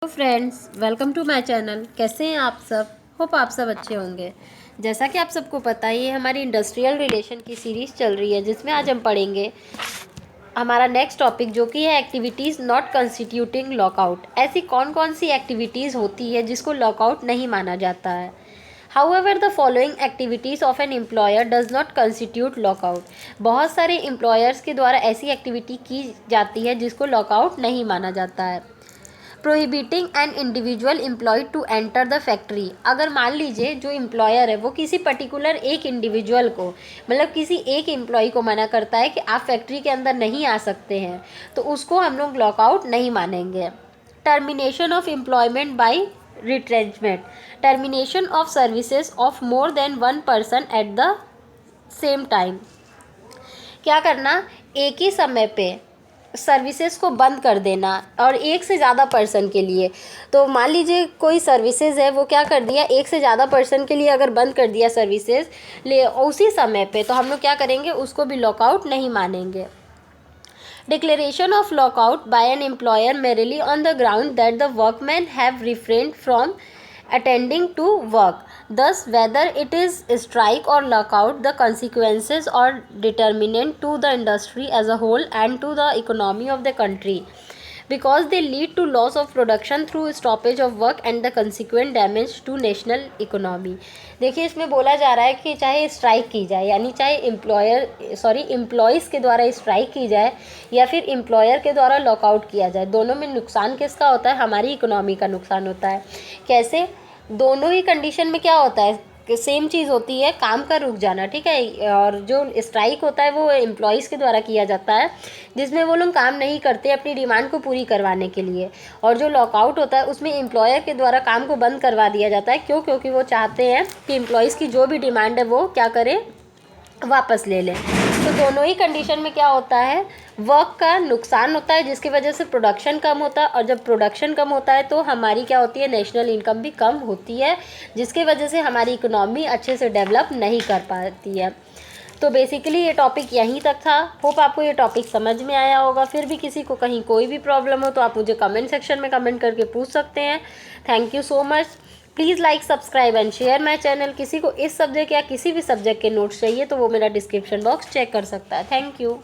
Friends, welcome to my channel. कैसे हैं आप सब? होप आप सब अच्छे होंगे। जैसा कि आप सबको पता ही है, हमारी इंडस्ट्रियल रिलेशन की सीरीज़ चल रही है, जिसमें आज हम पढ़ेंगे हमारा नेक्स्ट टॉपिक, जो कि है एक्टिविटीज़ नॉट कंस्टिट्यूटिंग लॉकआउट। ऐसी कौन कौन सी एक्टिविटीज़ होती है जिसको लॉकआउट नहीं माना जाता है। However, the following activities of an employer does not constitute lockout। बहुत सारे एम्प्लॉयर्स के द्वारा ऐसी एक्टिविटी की जाती है जिसको लॉकआउट नहीं माना जाता है। Prohibiting an individual employ to enter the factory. अगर मान लीजिए जो एम्प्लॉयर है वो किसी पर्टिकुलर एक इंडिविजुअल को, मतलब किसी एक एम्प्लॉय को मना करता है कि आप फैक्ट्री के अंदर नहीं आ सकते हैं, तो उसको हम लोग लॉकआउट नहीं मानेंगे। Termination of employment bye retrenchment. Termination of services of more than one person at the same time. क्या करना, एक ही समय पे सर्विसेज को बंद कर देना और एक से ज़्यादा पर्सन के लिए। तो मान लीजिए कोई सर्विसेज है, वो क्या कर दिया, एक से ज़्यादा पर्सन के लिए अगर बंद कर दिया सर्विसेज ले उसी समय पे, तो हम लोग क्या करेंगे, उसको भी लॉकआउट नहीं मानेंगे। Declaration of lockout by an employer merely on the ground that the workman have refrained from attending to work. Thus, whether it is strike or lockout, the consequences are determinant to the industry as a whole and to the economy of the country, because they lead to loss of production through stoppage of work and the consequent damage to national economy। देखिए, इसमें बोला जा रहा है कि चाहे strike की जाए, यानी चाहे एम्प्लॉयज़ के द्वारा स्ट्राइक की जाए या फिर एम्प्लॉयर के द्वारा लॉकआउट किया जाए, दोनों में नुकसान किसका होता है? हमारी इकोनॉमी का नुकसान होता है। कैसे? दोनों ही कंडीशन में क्या होता है कि सेम चीज़ होती है, काम का रुक जाना, ठीक है। और जो स्ट्राइक होता है वो एम्प्लॉयज़ के द्वारा किया जाता है, जिसमें वो लोग काम नहीं करते अपनी डिमांड को पूरी करवाने के लिए। और जो लॉकआउट होता है उसमें एम्प्लॉयर के द्वारा काम को बंद करवा दिया जाता है। क्यों? क्योंकि वो चाहते हैं कि एम्प्लॉयज़ की जो भी डिमांड है वो क्या करें, वापस ले लें। तो दोनों ही कंडीशन में क्या होता है, वर्क का नुकसान होता है, जिसकी वजह से प्रोडक्शन कम होता है, और जब प्रोडक्शन कम होता है तो हमारी क्या होती है, नेशनल इनकम भी कम होती है, जिसकी वजह से हमारी इकोनॉमी अच्छे से डेवलप नहीं कर पाती है। तो बेसिकली ये टॉपिक यहीं तक था। होप आपको ये टॉपिक समझ में आया होगा। फिर भी किसी को कहीं कोई भी प्रॉब्लम हो तो आप मुझे कमेंट सेक्शन में कमेंट करके पूछ सकते हैं। Thank you so much. Please like, subscribe and share my channel. किसी को इस सब्जेक्ट या किसी भी सब्जेक्ट के नोट्स चाहिए तो वो मेरा डिस्क्रिप्शन बॉक्स चेक कर सकता है। Thank you.